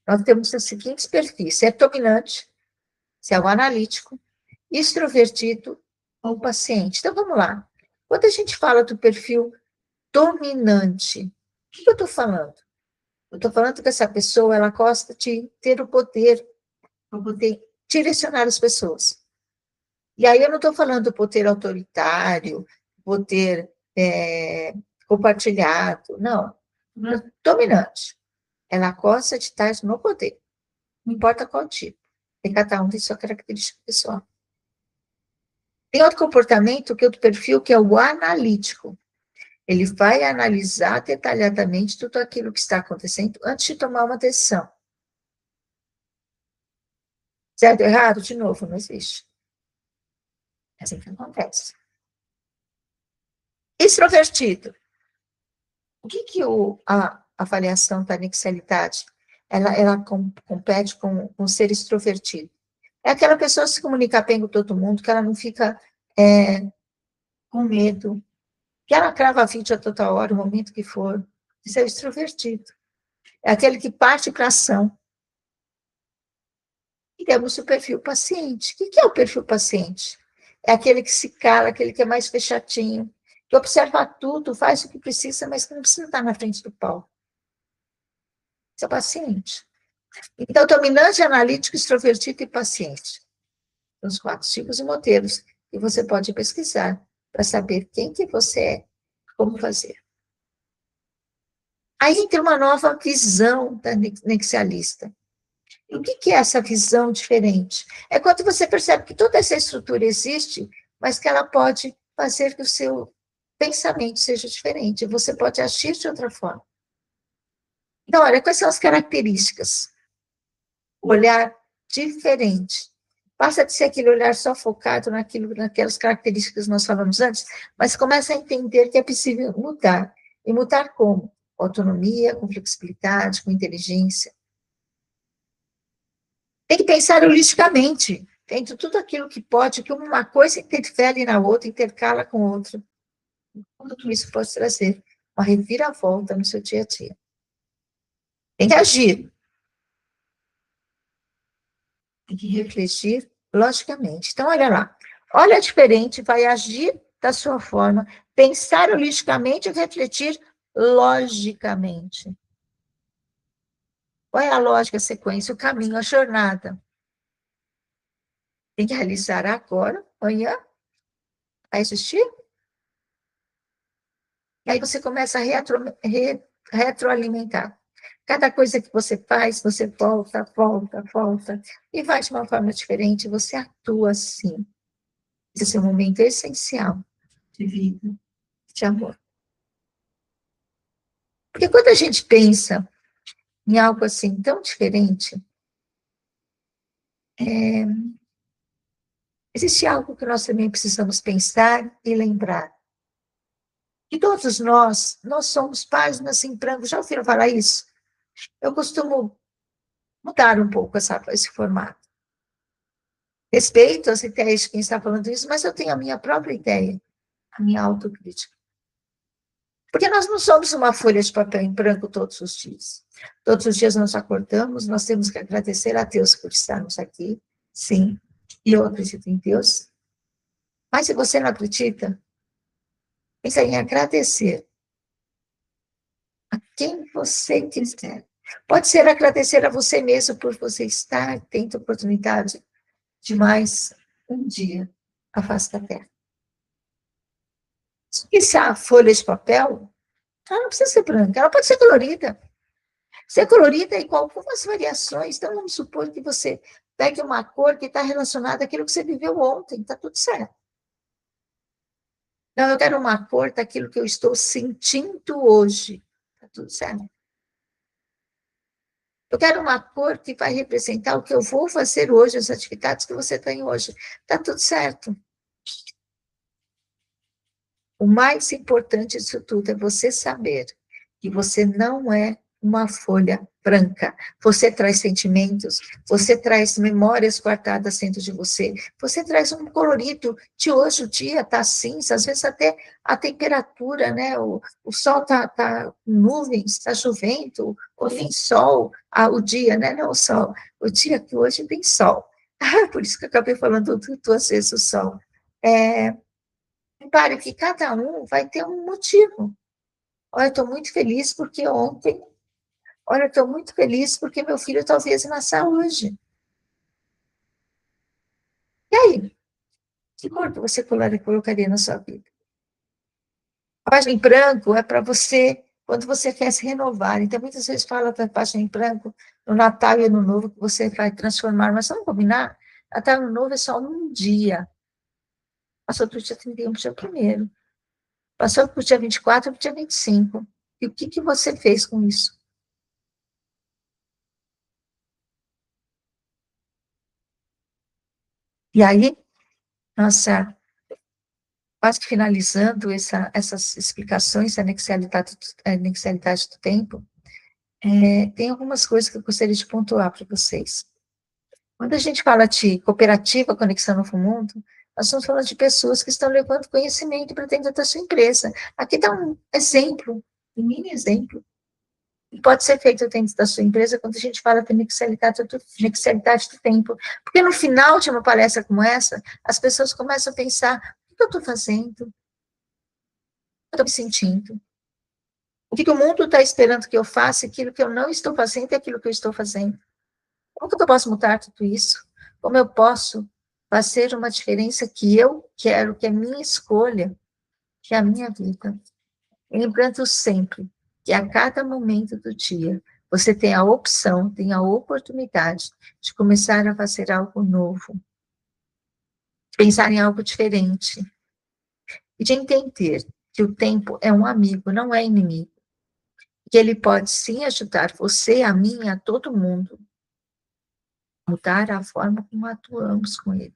S1: nós temos os seguintes perfis: se é dominante, se é o analítico, extrovertido ou paciente. Então, vamos lá. Quando a gente fala do perfil dominante, o que eu estou falando? Eu estou falando que essa pessoa, ela gosta de ter o poder, para poder direcionar as pessoas. E aí eu não estou falando do poder autoritário, poder compartilhado, não. Dominante. Ela gosta de estar no poder, não importa qual tipo. E cada um tem sua característica pessoal. Tem outro comportamento, que é outro perfil, que é o analítico. Ele vai analisar detalhadamente tudo aquilo que está acontecendo antes de tomar uma decisão. Certo ou errado? De novo, não existe. É assim que acontece. Extrovertido. O que a avaliação da nexialidade, ela compete com o ser extrovertido? É aquela pessoa que se comunica bem com todo mundo, que ela não fica com medo, que ela crava vídeo a toda hora, o momento que for. Isso é o extrovertido. É aquele que parte para a ação. E temos o perfil paciente. O que é o perfil paciente? É aquele que se cala, aquele que é mais fechadinho, que observa tudo, faz o que precisa, mas que não precisa estar na frente do palco. Isso é paciente. Então, dominante, analítico, extrovertido e paciente. São os 4 tipos e modelos que você pode pesquisar para saber quem que você é, como fazer. Aí tem uma nova visão da nexialista. E o que é essa visão diferente? É quando você percebe que toda essa estrutura existe, mas que ela pode fazer que o seu pensamento seja diferente, você pode agir de outra forma. Então, olha, quais são as características? Olhar diferente. Passa de ser aquele olhar só focado naquelas características que nós falamos antes, mas começa a entender que é possível mudar. E mudar como? Com autonomia, com flexibilidade, com inteligência. Tem que pensar holisticamente, vendo tudo aquilo que pode, que uma coisa interfere na outra, intercala com outra. Tudo isso pode trazer uma reviravolta no seu dia a dia. Tem que agir. Tem que refletir logicamente. Então, olha lá. Olha diferente, vai agir da sua forma, pensar holisticamente e refletir logicamente. Qual é a lógica, a sequência, o caminho, a jornada? Tem que realizar agora, amanhã, vai existir? E aí você começa a retroalimentar. Cada coisa que você faz, você volta, volta, volta, e vai de uma forma diferente, você atua assim. Esse é o momento essencial de vida, de amor. Porque quando a gente pensa em algo assim tão diferente, existe algo que nós também precisamos pensar e lembrar. Que todos nós somos páginas em branco. Já ouviram falar isso? Eu costumo mudar um pouco esse formato. Respeito as ideias de quem está falando isso, mas eu tenho a minha própria ideia, a minha autocrítica. Porque nós não somos uma folha de papel em branco todos os dias. Todos os dias nós acordamos, nós temos que agradecer a Deus por estarmos aqui, sim, e eu acredito em Deus. Mas se você não acredita, pensa em agradecer a quem você quiser. Pode ser agradecer a você mesmo por você estar tendo oportunidade de mais um dia à face da terra. E se a folha de papel, ela não precisa ser branca, ela pode ser colorida. Ser colorida é com algumas variações. Então, vamos supor que você pegue uma cor que está relacionada àquilo que você viveu ontem, está tudo certo. Não, eu quero uma cor daquilo que eu estou sentindo hoje, está tudo certo. Eu quero uma cor que vai representar o que eu vou fazer hoje, as atividades que você tem hoje. Está tudo certo. O mais importante disso tudo é você saber que você não é uma folha branca. Você traz sentimentos, você traz memórias guardadas dentro de você, você traz um colorido de hoje, o dia está cinza, às vezes até a temperatura, né? O sol tá com nuvens, está chovendo, ou tem sol, o dia, né? Não o sol, o dia que hoje tem sol. Por isso que eu acabei falando duas vezes o sol. Repare que cada um vai ter um motivo. Olha, estou muito feliz porque ontem. Olha, estou muito feliz porque meu filho talvez nasça hoje. E aí? Que cor que você colocaria na sua vida? A página em branco é para você, quando você quer se renovar. Então, muitas vezes fala para a página em branco, no Natal e Ano Novo, que você vai transformar, mas vamos combinar? Natal e Ano Novo é só um dia. Passou do dia 31 para o dia 1º. Passou para o dia 24 para o dia 25. E o que você fez com isso? E aí, nossa, quase que finalizando essas explicações da anexialidade do tempo, tem algumas coisas que eu gostaria de pontuar para vocês. Quando a gente fala de cooperativa Conexão Novo Mundo, nós estamos falando de pessoas que estão levando conhecimento para dentro da sua empresa. Aqui dá um exemplo, um mini exemplo, que pode ser feito dentro da sua empresa quando a gente fala de anexialidade do tempo. Porque no final de uma palestra como essa, as pessoas começam a pensar, o que eu estou fazendo? Estou me sentindo? O que o mundo está esperando que eu faça, aquilo que eu não estou fazendo e aquilo que eu estou fazendo? Como que eu posso mudar tudo isso? Como eu posso fazer uma diferença que eu quero, que é minha escolha, que é a minha vida? Lembrando sempre que a cada momento do dia, você tem a opção, tem a oportunidade de começar a fazer algo novo, de pensar em algo diferente, e de entender que o tempo é um amigo, não é inimigo, que ele pode sim ajudar você, a mim, a todo mundo, a mudar a forma como atuamos com ele.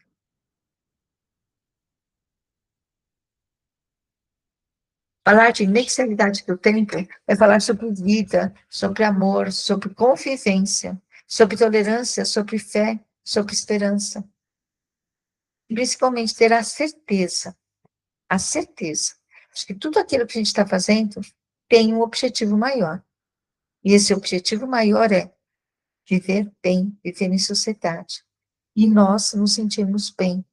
S1: Falar de inexialidade do tempo é falar sobre vida, sobre amor, sobre convivência, sobre tolerância, sobre fé, sobre esperança. Principalmente ter a certeza de que tudo aquilo que a gente está fazendo tem um objetivo maior. E esse objetivo maior é viver bem, viver em sociedade. E nós nos sentimos bem,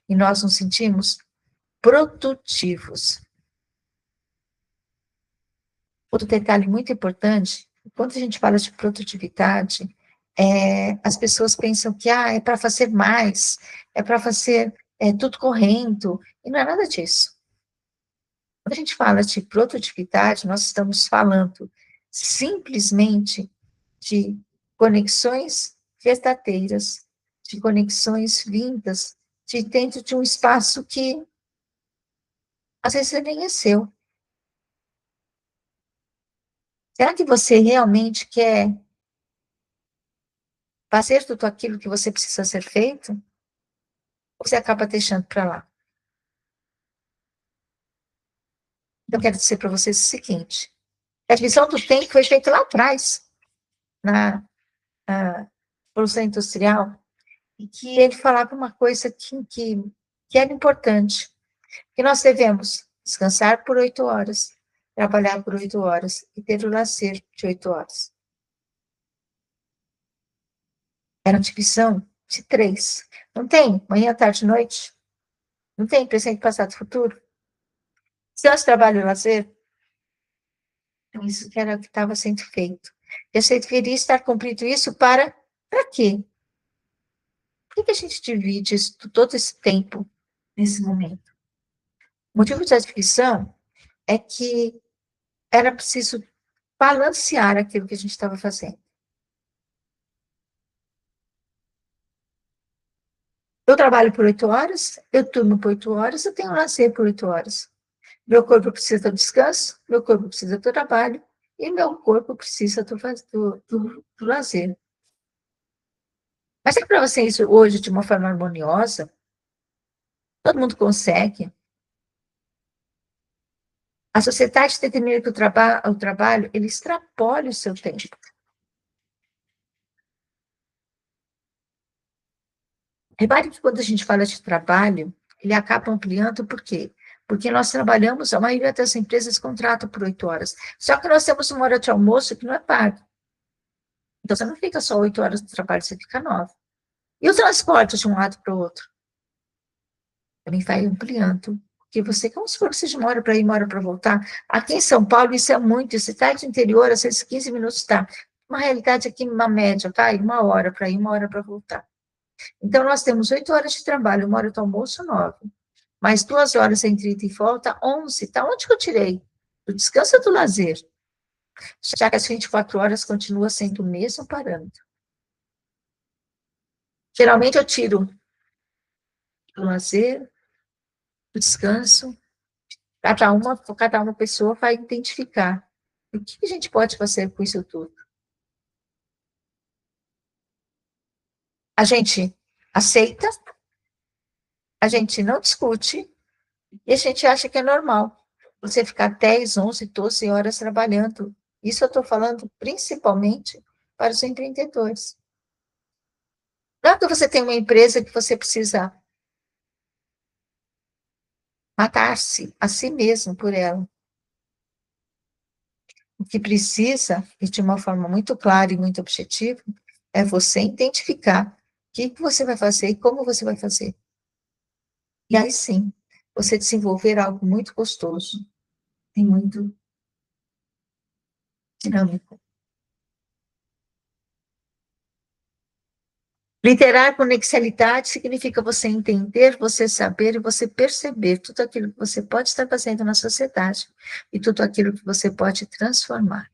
S1: e nós nos sentimos produtivos. Outro detalhe muito importante, quando a gente fala de produtividade, as pessoas pensam que é para fazer mais, é para fazer tudo correndo, e não é nada disso. Quando a gente fala de produtividade, nós estamos falando simplesmente de conexões verdadeiras, de conexões vindas de dentro de um espaço que às vezes nem é seu. Será que você realmente quer fazer tudo aquilo que você precisa ser feito? Ou você acaba deixando para lá? Eu quero dizer para vocês o seguinte: a divisão do tempo foi feita lá atrás, na Revolução Industrial, e que ele falava uma coisa que era importante, que nós devemos descansar por 8 horas, trabalhar por 8 horas e ter o lazer de 8 horas. Era uma divisão de 3. Não tem manhã, tarde e noite? Não tem presente, passado e futuro? Descanso, trabalho e lazer? Então, isso que era o que estava sendo feito. E você deveria estar cumprindo isso para quê? Por que a gente divide todo esse tempo nesse momento? O motivo da divisão é que era preciso balancear aquilo que a gente estava fazendo. Eu trabalho por 8 horas, eu durmo por 8 horas, eu tenho lazer por 8 horas. Meu corpo precisa do descanso, meu corpo precisa do trabalho, e meu corpo precisa do lazer. Mas é para você isso hoje de uma forma harmoniosa, todo mundo consegue. A sociedade determina que o trabalho, ele extrapole o seu tempo. Repare que quando a gente fala de trabalho, ele acaba ampliando, por quê? Porque nós trabalhamos, a maioria das empresas contrata por 8 horas. Só que nós temos uma hora de almoço que não é paga. Então, você não fica só 8 horas de trabalho, você fica 9. E o transporte de um lado para o outro? Também vai ampliando. Porque você, como se fosse de uma hora para ir, uma hora para voltar. Aqui em São Paulo, isso é muito. Cidade interior, às vezes 15 minutos está. Uma realidade aqui, uma média, tá? Uma hora para ir, uma hora para voltar. Então, nós temos 8 horas de trabalho, uma hora do almoço, 9. Mais 2 horas entre ida e volta, 11. Tá onde que eu tirei? Do descanso ou do lazer? Já que as 24 horas continua sendo o mesmo parâmetro. Geralmente eu tiro do lazer, do descanso, cada uma pessoa vai identificar. O que a gente pode fazer com isso tudo? A gente aceita, a gente não discute, e a gente acha que é normal você ficar 10, 11, 12 horas trabalhando. Isso eu estou falando principalmente para os empreendedores. Não é que você tem uma empresa que você precisa matar-se a si mesmo por ela. O que precisa, e de uma forma muito clara e muito objetiva, é você identificar o que você vai fazer e como você vai fazer. E aí sim, você desenvolver algo muito gostoso e muito dinâmico. Literar conexialidade significa você entender, você saber e você perceber tudo aquilo que você pode estar fazendo na sociedade e tudo aquilo que você pode transformar.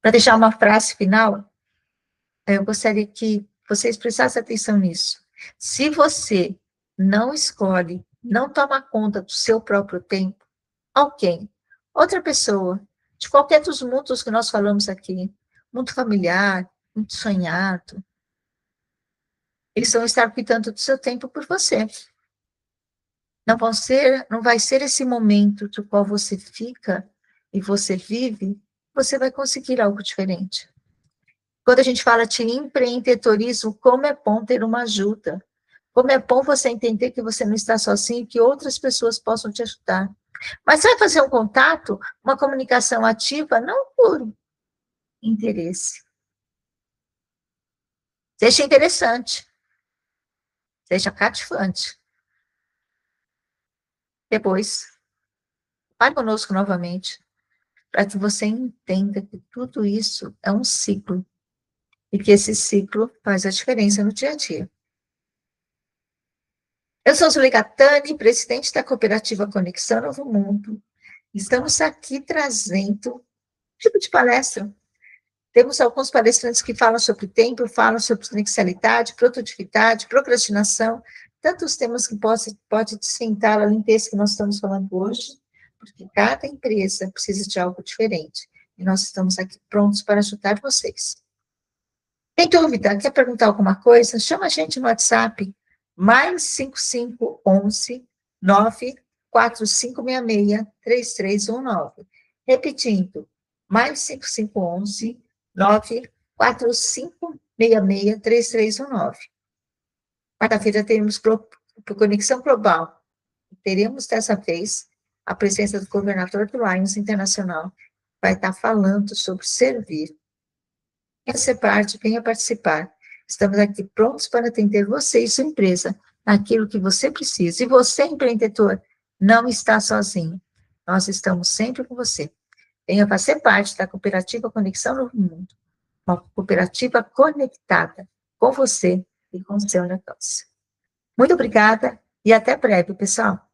S1: Para deixar uma frase final, eu gostaria que vocês prestassem atenção nisso. Se você não escolhe, não toma conta do seu próprio tempo, alguém, outra pessoa, de qualquer dos mundos que nós falamos aqui, mundo familiar, muito sonhado, eles vão estar cuidando do seu tempo por você. Não vai ser esse momento do qual você fica e você vive, você vai conseguir algo diferente. Quando a gente fala de empreendedorismo, como é bom ter uma ajuda. Como é bom você entender que você não está sozinho, que outras pessoas possam te ajudar. Mas você vai fazer um contato, uma comunicação ativa, não por interesse. Seja interessante. Seja cativante. Depois, vai conosco novamente, para que você entenda que tudo isso é um ciclo. E que esse ciclo faz a diferença no dia a dia. Eu sou Zuleika Tani, presidente da cooperativa Conexão Novo Mundo. Estamos aqui trazendo um tipo de palestra. Temos alguns palestrantes que falam sobre tempo, falam sobre potencialidade, produtividade, procrastinação, tantos temas que pode descentar além desse que nós estamos falando hoje, porque cada empresa precisa de algo diferente. E nós estamos aqui prontos para ajudar vocês. Tem dúvida? Quer perguntar alguma coisa? Chama a gente no WhatsApp, mais 5511 94566 3319. Repetindo, mais 5511 94566 3319. Quarta-feira teremos Conexão Global. Teremos dessa vez a presença do governador do Lions Internacional, vai estar falando sobre servir. Venha ser parte, venha participar. Estamos aqui prontos para atender você e sua empresa naquilo que você precisa. E você, empreendedor, não está sozinho. Nós estamos sempre com você. Venha fazer parte da Cooperativa Conexão Novo Mundo, uma cooperativa conectada com você e com o seu negócio. Muito obrigada e até breve, pessoal.